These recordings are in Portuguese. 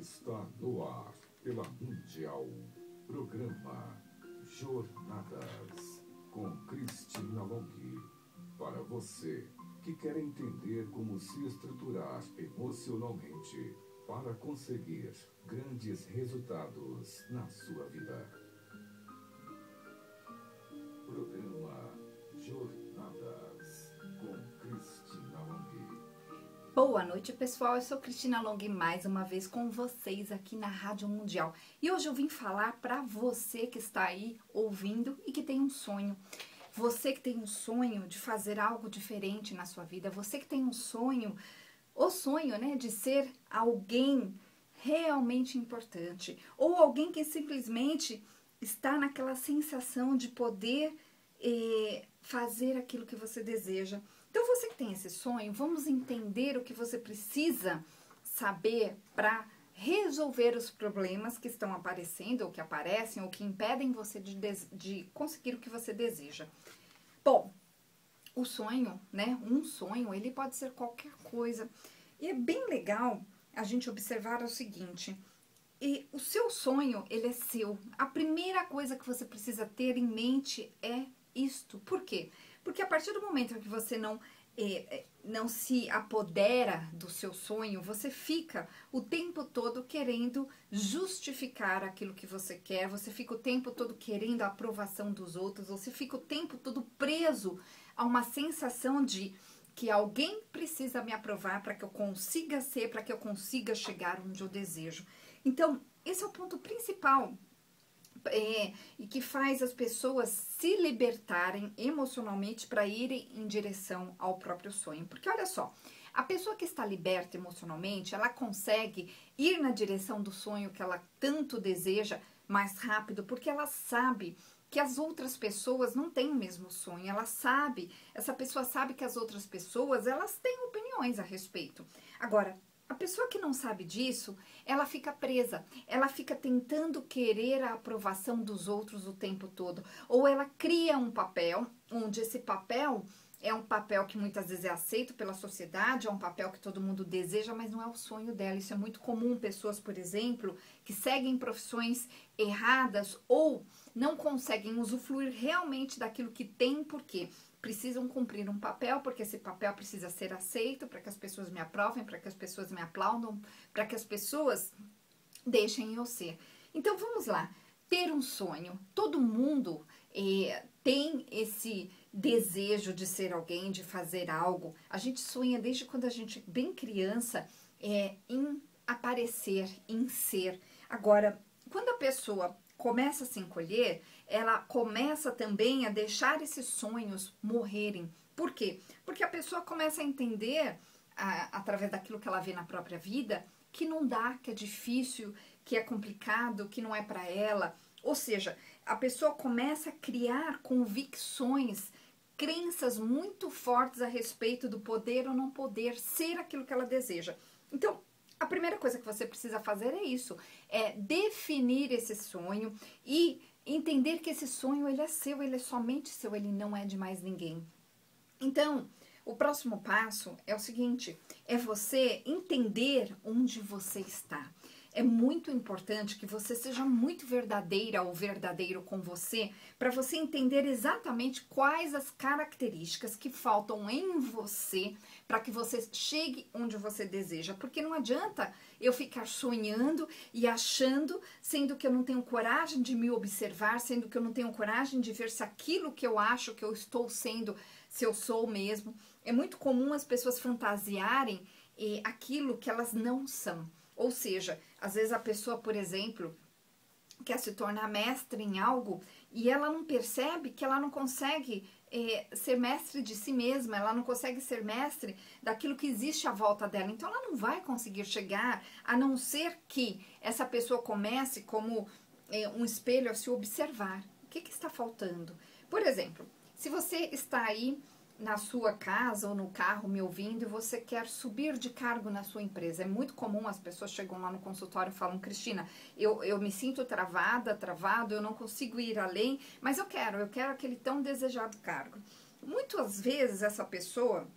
Está no ar pela Mundial. Programa Jornadas com Cristina Long. Para você que quer entender como se estruturar emocionalmente para conseguir grandes resultados na sua vida. Programa Jornadas com Cristina Long. Boa noite, pessoal. Eu sou Cristina Long, mais uma vez com vocês aqui na Rádio Mundial. E hoje eu vim falar para você que está aí ouvindo e que tem um sonho. Você que tem um sonho de fazer algo diferente na sua vida. Você que tem um sonho, o sonho, né, de ser alguém realmente importante. Ou alguém que simplesmente está naquela sensação de poder fazer aquilo que você deseja. Então, você que tem esse sonho, vamos entender o que você precisa saber para resolver os problemas que estão aparecendo, ou que aparecem, ou que impedem você de conseguir o que você deseja. Bom, o sonho, né? Um sonho, ele pode ser qualquer coisa. E é bem legal a gente observar o seguinte: e o seu sonho, ele é seu. A primeira coisa que você precisa ter em mente é isto. Por quê? Porque a partir do momento que você não se apodera do seu sonho, você fica o tempo todo querendo justificar aquilo que você quer, você fica o tempo todo querendo a aprovação dos outros, você fica o tempo todo preso a uma sensação de que alguém precisa me aprovar para que eu consiga ser, para que eu consiga chegar onde eu desejo. Então, esse é o ponto principal e que faz as pessoas se libertarem emocionalmente para irem em direção ao próprio sonho. Porque olha só, a pessoa que está liberta emocionalmente, ela consegue ir na direção do sonho que ela tanto deseja mais rápido, porque ela sabe que as outras pessoas não têm o mesmo sonho. Essa pessoa sabe que as outras pessoas, elas têm opiniões a respeito. Agora, a pessoa que não sabe disso, ela fica presa, ela fica tentando querer a aprovação dos outros o tempo todo. Ou ela cria um papel, onde esse papel é um papel que muitas vezes é aceito pela sociedade, é um papel que todo mundo deseja, mas não é o sonho dela. Isso é muito comum, pessoas, por exemplo, que seguem profissões erradas ou não conseguem usufruir realmente daquilo que tem, por quê? Precisam cumprir um papel, porque esse papel precisa ser aceito, para que as pessoas me aprovem, para que as pessoas me aplaudam, para que as pessoas deixem eu ser. Então, vamos lá. Ter um sonho. Todo mundo tem esse desejo de ser alguém, de fazer algo. A gente sonha desde quando a gente é bem criança em aparecer, em ser. Agora, quando a pessoa começa a se encolher, ela começa também a deixar esses sonhos morrerem. Por quê? Porque a pessoa começa a entender, através daquilo que ela vê na própria vida, que não dá, que é difícil, que é complicado, que não é para ela. Ou seja, a pessoa começa a criar convicções, crenças muito fortes a respeito do poder ou não poder ser aquilo que ela deseja. Então, a primeira coisa que você precisa fazer é isso, é definir esse sonho e entender que esse sonho ele é seu, ele é somente seu, ele não é de mais ninguém. Então, o próximo passo é o seguinte, é você entender onde você está. É muito importante que você seja muito verdadeira ou verdadeiro com você, para você entender exatamente quais as características que faltam em você para que você chegue onde você deseja. Porque não adianta eu ficar sonhando e achando, sendo que eu não tenho coragem de me observar, sendo que eu não tenho coragem de ver se aquilo que eu acho que eu estou sendo, se eu sou mesmo. É muito comum as pessoas fantasiarem aquilo que elas não são. Ou seja, às vezes a pessoa, por exemplo, quer se tornar mestre em algo e ela não percebe que ela não consegue ser mestre de si mesma, ela não consegue ser mestre daquilo que existe à volta dela. Então ela não vai conseguir chegar, a não ser que essa pessoa comece como um espelho a se observar. O que está faltando? Por exemplo, se você está aí na sua casa ou no carro me ouvindo e você quer subir de cargo na sua empresa. É muito comum, as pessoas chegam lá no consultório e falam, Cristina, eu me sinto travado, eu não consigo ir além, mas eu quero aquele tão desejado cargo. Muitas vezes essa pessoa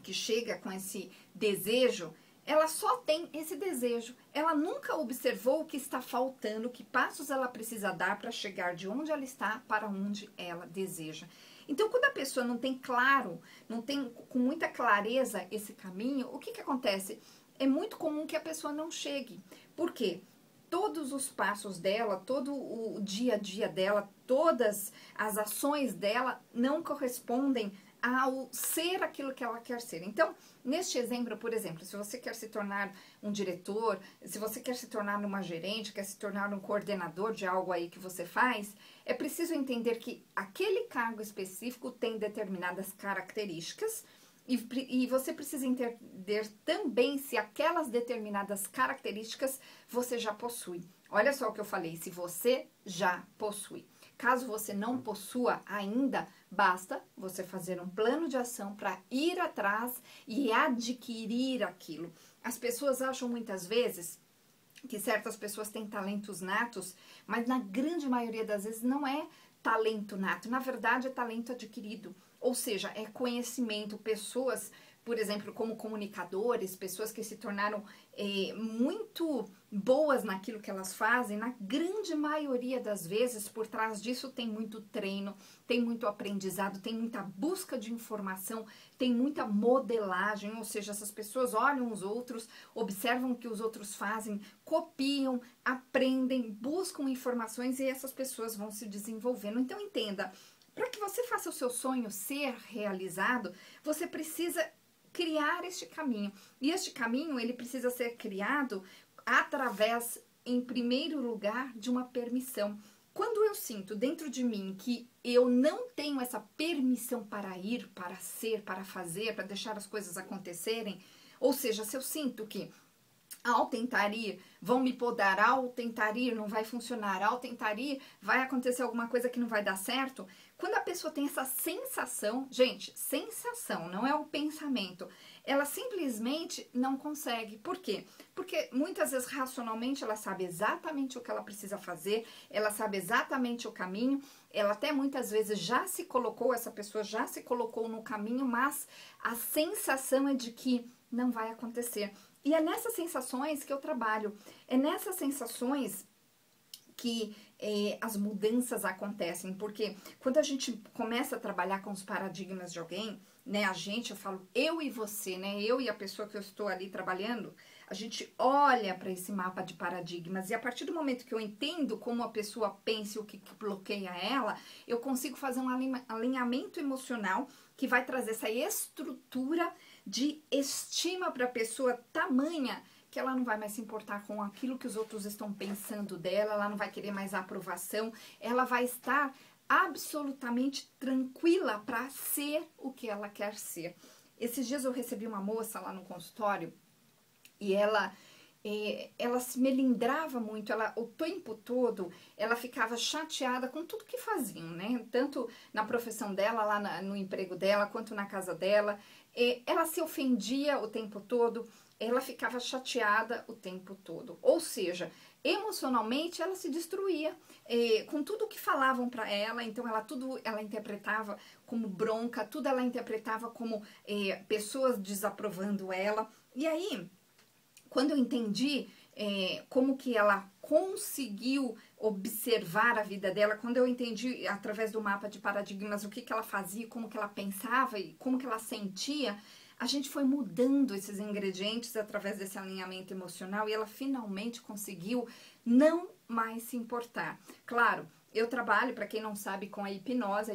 que chega com esse desejo, ela só tem esse desejo. Ela nunca observou o que está faltando, que passos ela precisa dar para chegar de onde ela está para onde ela deseja. Então, quando a pessoa não tem claro, não tem com muita clareza esse caminho, o que que acontece? É muito comum que a pessoa não chegue. Por quê? Todos os passos dela, todo o dia a dia dela, todas as ações dela não correspondem ao ser aquilo que ela quer ser. Então, neste exemplo, por exemplo, se você quer se tornar um diretor, se você quer se tornar uma gerente, quer se tornar um coordenador de algo aí que você faz, é preciso entender que aquele cargo específico tem determinadas características e você precisa entender também se aquelas determinadas características você já possui. Olha só o que eu falei, se você já possui. Caso você não possua ainda, basta você fazer um plano de ação para ir atrás e adquirir aquilo. As pessoas acham muitas vezes que certas pessoas têm talentos natos, mas na grande maioria das vezes não é talento nato, na verdade é talento adquirido. Ou seja, é conhecimento, pessoas, por exemplo, como comunicadores, pessoas que se tornaram muito boas naquilo que elas fazem, na grande maioria das vezes, por trás disso tem muito treino, tem muito aprendizado, tem muita busca de informação, tem muita modelagem, ou seja, essas pessoas olham os outros, observam o que os outros fazem, copiam, aprendem, buscam informações e essas pessoas vão se desenvolvendo. Então, entenda, para que você faça o seu sonho ser realizado, você precisa criar este caminho. E este caminho, ele precisa ser criado através, em primeiro lugar, de uma permissão. Quando eu sinto dentro de mim que eu não tenho essa permissão para ir, para ser, para fazer, para deixar as coisas acontecerem, ou seja, se eu sinto que ao tentar ir, vão me podar, ao tentar ir, não vai funcionar, ao tentar ir, vai acontecer alguma coisa que não vai dar certo. Quando a pessoa tem essa sensação, gente, sensação, não é o pensamento, ela simplesmente não consegue. Por quê? Porque muitas vezes, racionalmente, ela sabe exatamente o que ela precisa fazer, ela sabe exatamente o caminho, ela até muitas vezes já se colocou, essa pessoa já se colocou no caminho, mas a sensação é de que não vai acontecer. E é nessas sensações que eu trabalho, é nessas sensações que as mudanças acontecem, porque quando a gente começa a trabalhar com os paradigmas de alguém, né, eu falo eu e você, né, eu e a pessoa que eu estou ali trabalhando, a gente olha para esse mapa de paradigmas e a partir do momento que eu entendo como a pessoa pensa e o que bloqueia ela, eu consigo fazer um alinhamento emocional que vai trazer essa estrutura de estima para a pessoa tamanha que ela não vai mais se importar com aquilo que os outros estão pensando dela, ela não vai querer mais a aprovação, ela vai estar absolutamente tranquila para ser o que ela quer ser. Esses dias eu recebi uma moça lá no consultório e ela se melindrava muito, o tempo todo ela ficava chateada com tudo que faziam, né? Tanto na profissão dela, lá no emprego dela, quanto na casa dela. Ela se ofendia o tempo todo, ela ficava chateada o tempo todo. Ou seja, emocionalmente ela se destruía com tudo que falavam para ela, então tudo ela interpretava como bronca, tudo ela interpretava como pessoas desaprovando ela. E aí, quando eu entendi como que ela conseguiu observar a vida dela, quando eu entendi através do mapa de paradigmas o que que ela fazia, como que ela pensava e como que ela sentia, a gente foi mudando esses ingredientes através desse alinhamento emocional e ela finalmente conseguiu não mais se importar. Claro, eu trabalho, para quem não sabe, com a hipnose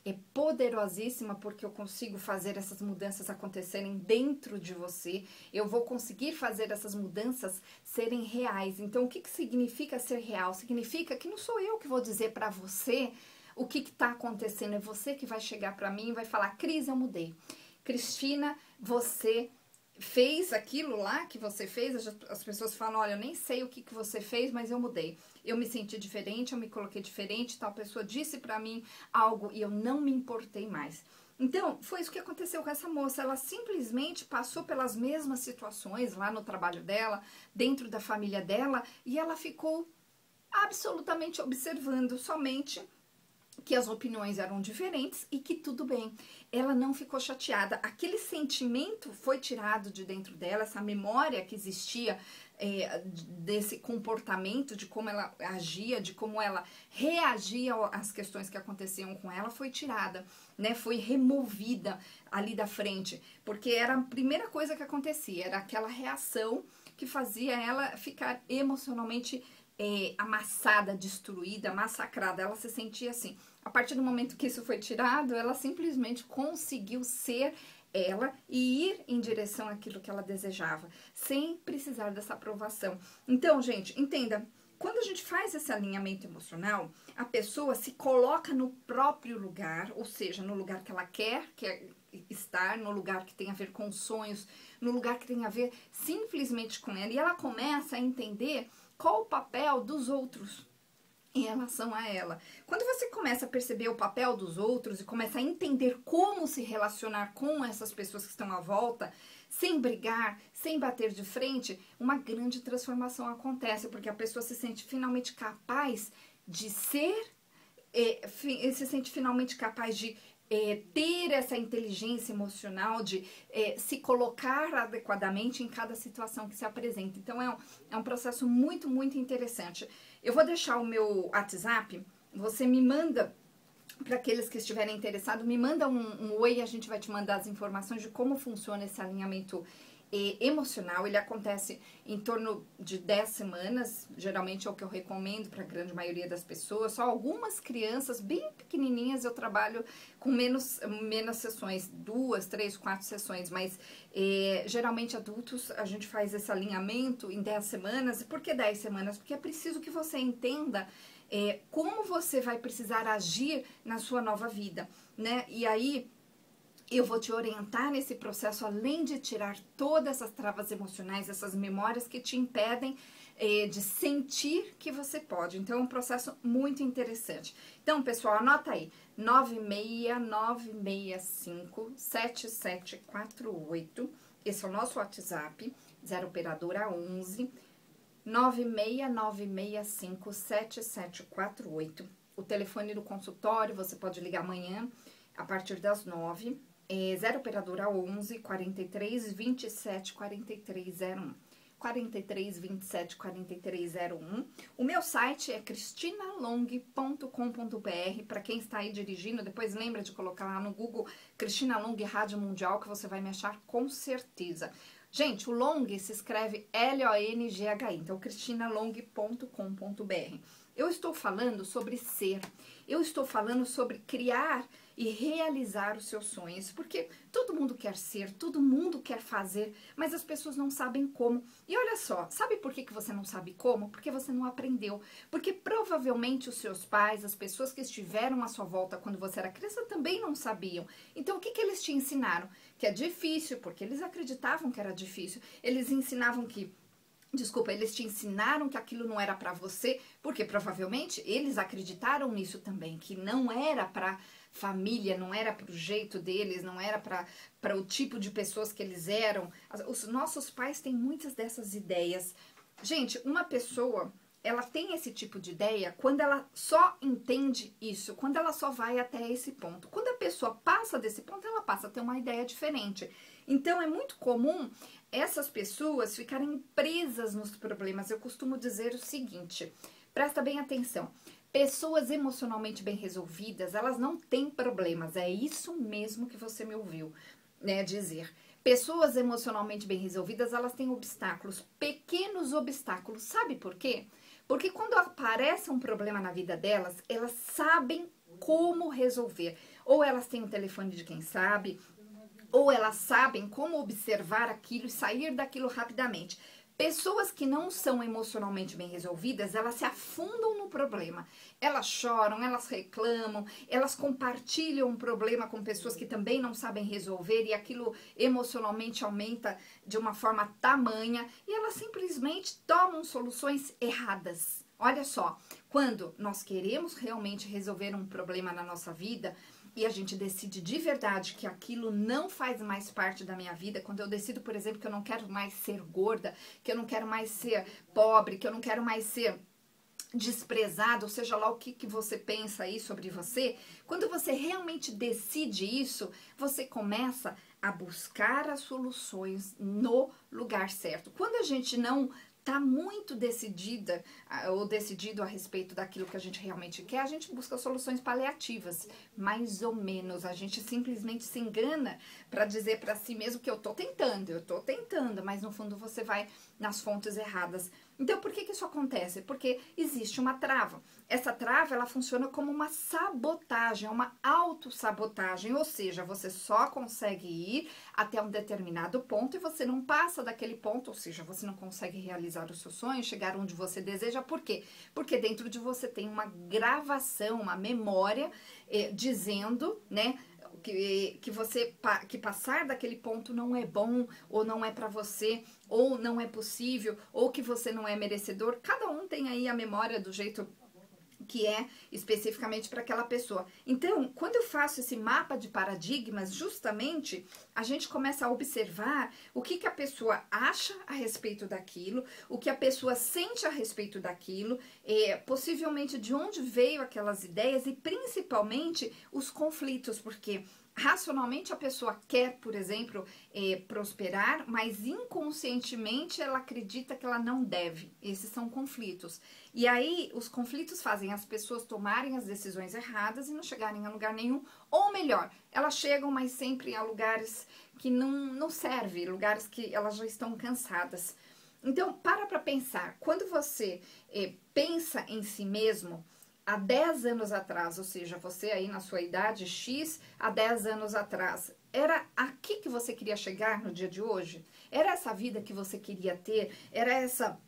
é poderosíssima porque eu consigo fazer essas mudanças acontecerem dentro de você, eu vou conseguir fazer essas mudanças serem reais. Então, o que que significa ser real? Significa que não sou eu que vou dizer para você o que está acontecendo, é você que vai chegar para mim e vai falar, Cris, eu mudei. Cristina, você fez aquilo lá que você fez, as pessoas falam, olha, eu nem sei o que que você fez, mas eu mudei. Eu me senti diferente, eu me coloquei diferente, tal pessoa disse pra mim algo e eu não me importei mais. Então, foi isso que aconteceu com essa moça, ela simplesmente passou pelas mesmas situações lá no trabalho dela, dentro da família dela, e ela ficou absolutamente observando somente que as opiniões eram diferentes e que tudo bem. Ela não ficou chateada. Aquele sentimento foi tirado de dentro dela, essa memória que existia desse comportamento, de como ela agia, de como ela reagia às questões que aconteciam com ela, foi tirada, né? Foi removida ali da frente, porque era a primeira coisa que acontecia, era aquela reação que fazia ela ficar emocionalmente amassada, destruída, massacrada. Ela se sentia assim. A partir do momento que isso foi tirado, ela simplesmente conseguiu ser ela e ir em direção àquilo que ela desejava, sem precisar dessa aprovação. Então, gente, entenda, quando a gente faz esse alinhamento emocional, a pessoa se coloca no próprio lugar, ou seja, no lugar que ela quer estar, no lugar que tem a ver com sonhos, no lugar que tem a ver simplesmente com ela, e ela começa a entender qual o papel dos outros em relação a ela. Quando você começa a perceber o papel dos outros e começa a entender como se relacionar com essas pessoas que estão à volta, sem brigar, sem bater de frente, uma grande transformação acontece, porque a pessoa se sente finalmente capaz de ser, se sente finalmente capaz de ter essa inteligência emocional, de se colocar adequadamente em cada situação que se apresenta. Então é um processo muito, muito interessante. Eu vou deixar o meu WhatsApp, você me manda, para aqueles que estiverem interessados, me manda um oi, a gente vai te mandar as informações de como funciona esse alinhamento emocional. Ele acontece em torno de 10 semanas, geralmente é o que eu recomendo para a grande maioria das pessoas. Só algumas crianças bem pequenininhas eu trabalho com menos sessões, 2, 3, 4 sessões, mas geralmente adultos a gente faz esse alinhamento em 10 semanas. Por que 10 semanas? Porque é preciso que você entenda como você vai precisar agir na sua nova vida, né? E aí eu vou te orientar nesse processo, além de tirar todas essas travas emocionais, essas memórias que te impedem de sentir que você pode. Então, é um processo muito interessante. Então, pessoal, anota aí, 969657748. Esse é o nosso WhatsApp, 0 operadora 11 969657748. O telefone do consultório, você pode ligar amanhã a partir das 9. 0 operadora 11 43 27 43 01. 43 27 43 01. O meu site é cristinalong.com.br. Para quem está aí dirigindo, depois lembra de colocar lá no Google Cristina Long Rádio Mundial, que você vai me achar com certeza. Gente, o Long se escreve L-O-N-G-H-I, então cristinalong.com.br. Eu estou falando sobre ser, eu estou falando sobre criar e realizar os seus sonhos, porque todo mundo quer ser, todo mundo quer fazer, mas as pessoas não sabem como. E olha só, sabe por que você não sabe como? Porque você não aprendeu, porque provavelmente os seus pais, as pessoas que estiveram à sua volta quando você era criança também não sabiam. Então o que eles te ensinaram? Que é difícil, porque eles acreditavam que era difícil, eles ensinavam que eles te ensinaram que aquilo não era para você, porque provavelmente eles acreditaram nisso também, que não era para família, não era para o jeito deles, não era para o tipo de pessoas que eles eram. Os nossos pais têm muitas dessas ideias. Gente, uma pessoa, ela tem esse tipo de ideia quando ela só entende isso, quando ela só vai até esse ponto. Quando a pessoa passa desse ponto, ela passa a ter uma ideia diferente. Então, é muito comum essas pessoas ficarem presas nos problemas. Eu costumo dizer o seguinte, presta bem atenção. Pessoas emocionalmente bem resolvidas, elas não têm problemas. É isso mesmo que você me ouviu, né, dizer. Pessoas emocionalmente bem resolvidas, elas têm obstáculos, pequenos obstáculos. Sabe por quê? Porque quando aparece um problema na vida delas, elas sabem como resolver. Ou elas têm o telefone de quem sabe, ou elas sabem como observar aquilo e sair daquilo rapidamente. Pessoas que não são emocionalmente bem resolvidas, elas se afundam no problema. Elas choram, elas reclamam, elas compartilham um problema com pessoas que também não sabem resolver e aquilo emocionalmente aumenta de uma forma tamanha e elas simplesmente tomam soluções erradas. Olha só, quando nós queremos realmente resolver um problema na nossa vida, e a gente decide de verdade que aquilo não faz mais parte da minha vida, quando eu decido, por exemplo, que eu não quero mais ser gorda, que eu não quero mais ser pobre, que eu não quero mais ser desprezado, ou seja lá o que você pensa aí sobre você, quando você realmente decide isso, você começa a buscar as soluções no lugar certo. Quando a gente não tá muito decidida ou decidido a respeito daquilo que a gente realmente quer, a gente busca soluções paliativas, mais ou menos. A gente simplesmente se engana para dizer para si mesmo que eu tô tentando, mas no fundo você vai nas fontes erradas. Então, por que isso acontece? Porque existe uma trava. Essa trava, ela funciona como uma sabotagem, uma autossabotagem, ou seja, você só consegue ir até um determinado ponto e você não passa daquele ponto, ou seja, você não consegue realizar o seu sonho, chegar onde você deseja. Por quê? Porque dentro de você tem uma gravação, uma memória dizendo, né, que passar daquele ponto não é bom, ou não é para você, ou não é possível, ou que você não é merecedor. Cada um tem aí a memória do jeito que é especificamente para aquela pessoa. Então, quando eu faço esse mapa de paradigmas, justamente a gente começa a observar o que a pessoa acha a respeito daquilo, o que a pessoa sente a respeito daquilo, possivelmente de onde veio aquelas ideias e principalmente os conflitos, porque racionalmente a pessoa quer, por exemplo, prosperar, mas inconscientemente ela acredita que ela não deve. Esses são conflitos. E aí os conflitos fazem as pessoas tomarem as decisões erradas e não chegarem a lugar nenhum. Ou melhor, elas chegam, mas sempre a lugares que não servem, lugares que elas já estão cansadas. Então, para pensar. Quando você pensa em si mesmo, há 10 anos atrás, ou seja, você aí na sua idade X, há 10 anos atrás, era aqui que você queria chegar no dia de hoje? Era essa vida que você queria ter? Era essa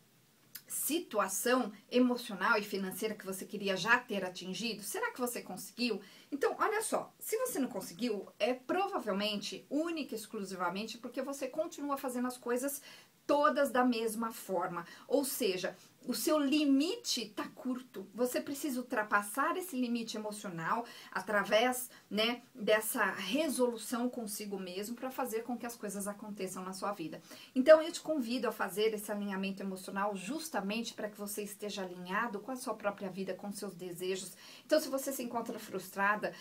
situação emocional e financeira que você queria já ter atingido? Será que você conseguiu? Então, olha só, se você não conseguiu, é provavelmente, única e exclusivamente, porque você continua fazendo as coisas todas da mesma forma. Ou seja, o seu limite está curto. Você precisa ultrapassar esse limite emocional através, né, dessa resolução consigo mesmo para fazer com que as coisas aconteçam na sua vida. Então, eu te convido a fazer esse alinhamento emocional justamente para que você esteja alinhado com a sua própria vida, com seus desejos. Então, se você se encontra frustrado,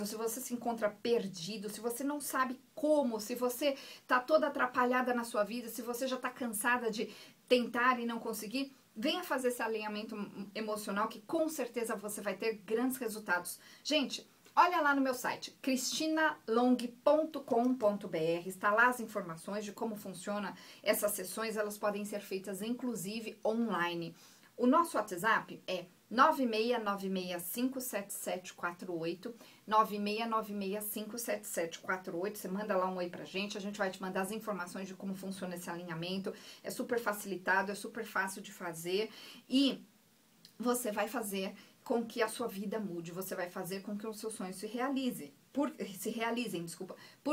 se você se encontra perdido, se você não sabe como, se você está toda atrapalhada na sua vida, se você já está cansada de tentar e não conseguir, venha fazer esse alinhamento emocional que com certeza você vai ter grandes resultados. Gente, olha lá no meu site, cristinalong.com.br, está lá as informações de como funciona essas sessões, elas podem ser feitas inclusive online. O nosso WhatsApp é 969657748, 969657748. Você manda lá um oi pra gente, a gente vai te mandar as informações de como funciona esse alinhamento. É super facilitado, é super fácil de fazer e você vai fazer com que a sua vida mude, você vai fazer com que os seus sonhos se realizem. Por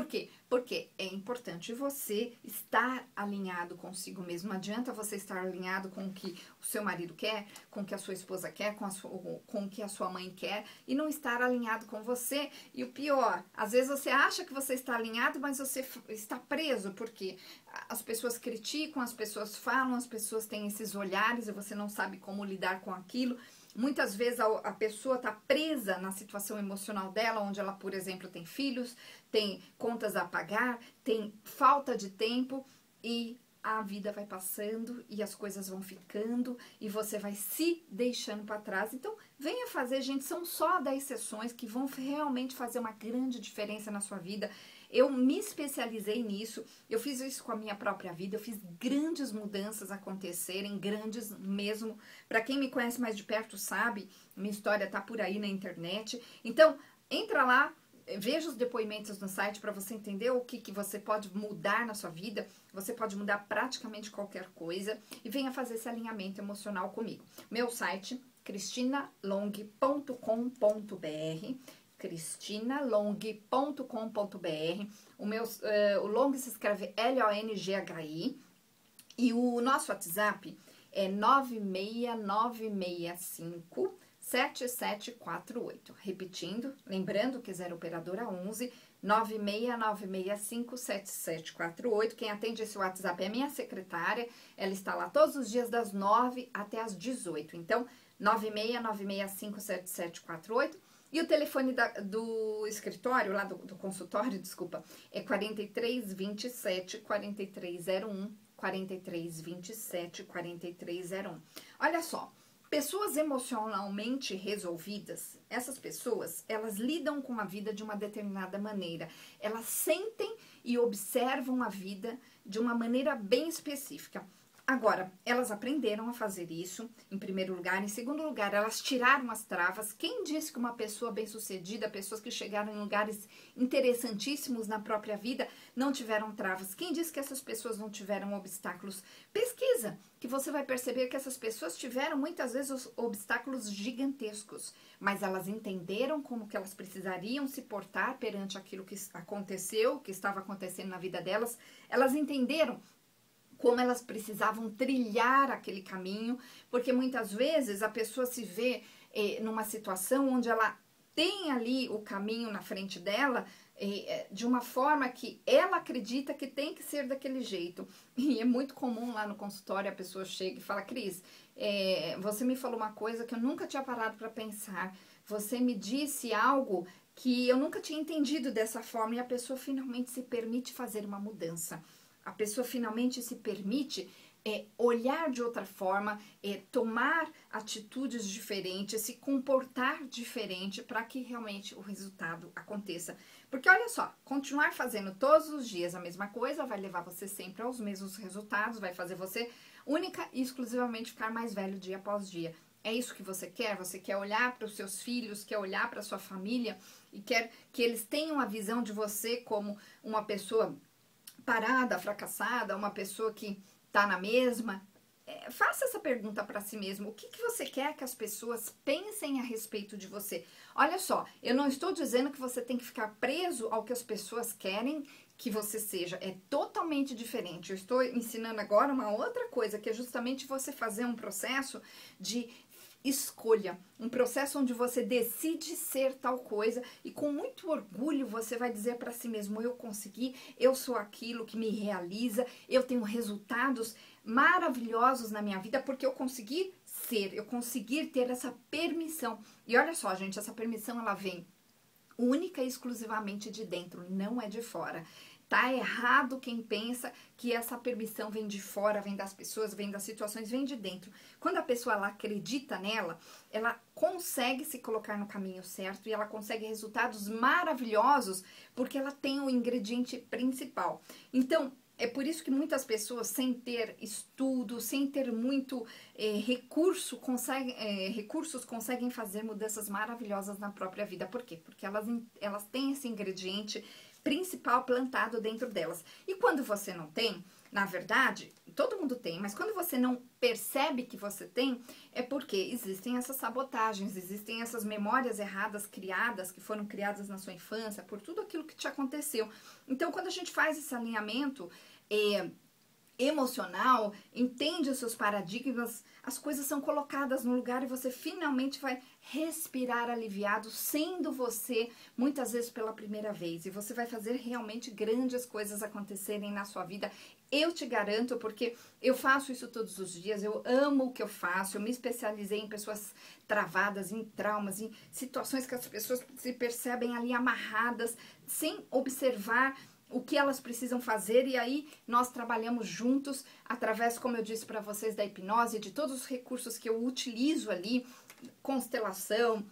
quê? Porque é importante você estar alinhado consigo mesmo. Não adianta você estar alinhado com o que o seu marido quer, com o que a sua esposa quer, com o que a sua mãe quer e não estar alinhado com você. E o pior, às vezes você acha que você está alinhado, mas você está preso, porque as pessoas criticam, as pessoas falam, as pessoas têm esses olhares e você não sabe como lidar com aquilo. Muitas vezes a pessoa está presa na situação emocional dela, onde ela, por exemplo, tem filhos, tem contas a pagar, tem falta de tempo e a vida vai passando e as coisas vão ficando e você vai se deixando para trás. Então, venha fazer, gente, são só 10 sessões que vão realmente fazer uma grande diferença na sua vida. Eu me especializei nisso, eu fiz isso com a minha própria vida, eu fiz grandes mudanças acontecerem, grandes mesmo. Para quem me conhece mais de perto sabe, minha história tá por aí na internet. Então, entra lá, veja os depoimentos no site para você entender o que você pode mudar na sua vida. Você pode mudar praticamente qualquer coisa e venha fazer esse alinhamento emocional comigo. Meu site, cristinalong.com.br, cristinalong.com.br. O Long se escreve L-O-N-G-H-I e o nosso WhatsApp é 96965 7748. Repetindo, lembrando que 0 operadora 11 969657748. Quem atende esse WhatsApp é a minha secretária. Ela está lá todos os dias das 9 até as 18. Então, 969657748. E o telefone do escritório, lá do consultório, desculpa, é 4327 4301, 4327 4301. Olha só, pessoas emocionalmente resolvidas, essas pessoas, elas lidam com a vida de uma determinada maneira. Elas sentem e observam a vida de uma maneira bem específica. Agora, elas aprenderam a fazer isso, em primeiro lugar. Em segundo lugar, elas tiraram as travas. Quem disse que uma pessoa bem-sucedida, pessoas que chegaram em lugares interessantíssimos na própria vida, não tiveram travas? Quem disse que essas pessoas não tiveram obstáculos? Pesquisa, que você vai perceber que essas pessoas tiveram muitas vezes os obstáculos gigantescos, mas elas entenderam como que elas precisariam se portar perante aquilo que aconteceu, que estava acontecendo na vida delas. Elas entenderam como elas precisavam trilhar aquele caminho, porque muitas vezes a pessoa se vê numa situação onde ela tem ali o caminho na frente dela de uma forma que ela acredita que tem que ser daquele jeito. E é muito comum lá no consultório a pessoa chega e fala: Cris, você me falou uma coisa que eu nunca tinha parado para pensar, você me disse algo que eu nunca tinha entendido dessa forma, e a pessoa finalmente se permite fazer uma mudança. A pessoa finalmente se permite olhar de outra forma, tomar atitudes diferentes, se comportar diferente para que realmente o resultado aconteça. Porque olha só, continuar fazendo todos os dias a mesma coisa vai levar você sempre aos mesmos resultados, vai fazer você única e exclusivamente ficar mais velho dia após dia. É isso que você quer? Você quer olhar para os seus filhos, quer olhar para a sua família e quer que eles tenham a visão de você como uma pessoa parada, fracassada, uma pessoa que tá na mesma? Faça essa pergunta para si mesmo. O que você quer que as pessoas pensem a respeito de você? Olha só, eu não estou dizendo que você tem que ficar preso ao que as pessoas querem que você seja. É totalmente diferente. Eu estou ensinando agora uma outra coisa, que é justamente você fazer um processo de escolha, um processo onde você decide ser tal coisa e com muito orgulho você vai dizer para si mesmo: eu consegui, eu sou aquilo que me realiza, eu tenho resultados maravilhosos na minha vida porque eu consegui ser, eu consegui ter essa permissão. E olha só, gente, essa permissão ela vem única e exclusivamente de dentro, não é de fora. Tá errado quem pensa que essa permissão vem de fora, vem das pessoas, vem das situações, vem de dentro. Quando a pessoa ela acredita nela, ela consegue se colocar no caminho certo e ela consegue resultados maravilhosos porque ela tem o ingrediente principal. Então, é por isso que muitas pessoas, sem ter estudo, sem ter muito recursos, conseguem fazer mudanças maravilhosas na própria vida. Por quê? Porque elas têm esse ingrediente principal plantado dentro delas. E quando você não tem, na verdade, todo mundo tem, mas quando você não percebe que você tem, é porque existem essas sabotagens, existem essas memórias erradas criadas, que foram criadas na sua infância, por tudo aquilo que te aconteceu. Então, quando a gente faz esse alinhamento emocional, entende os seus paradigmas, as coisas são colocadas no lugar e você finalmente vai respirar aliviado, sendo você, muitas vezes pela primeira vez. E você vai fazer realmente grandes coisas acontecerem na sua vida. Eu te garanto, porque eu faço isso todos os dias, eu amo o que eu faço, eu me especializei em pessoas travadas, em traumas, em situações que as pessoas se percebem ali amarradas, sem observar o que elas precisam fazer, e aí nós trabalhamos juntos através, como eu disse para vocês, da hipnose, de todos os recursos que eu utilizo ali, constelação,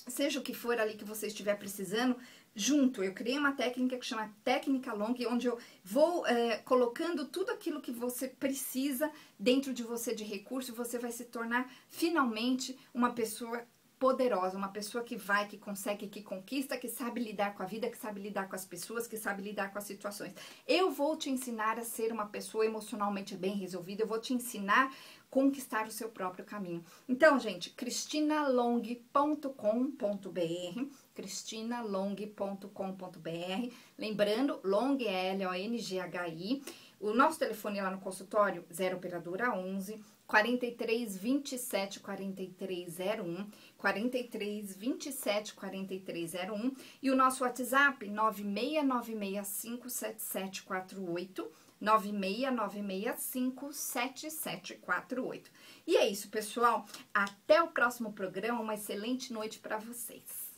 seja o que for ali que você estiver precisando, junto. Eu criei uma técnica que chama Técnica Long, onde eu vou colocando tudo aquilo que você precisa dentro de você de recurso, você vai se tornar finalmente uma pessoa poderosa, uma pessoa que vai, que consegue, que conquista, que sabe lidar com a vida, que sabe lidar com as pessoas, que sabe lidar com as situações. Eu vou te ensinar a ser uma pessoa emocionalmente bem resolvida, eu vou te ensinar a conquistar o seu próprio caminho. Então, gente, cristinalong.com.br, cristinalong.com.br, lembrando, Long é L-O-N-G-H-I, O nosso telefone lá no consultório, 0 operadora 11 43 27 4301, 43 27 4301, e o nosso WhatsApp 969657748, 969657748. E é isso, pessoal. Até o próximo programa. Uma excelente noite para vocês.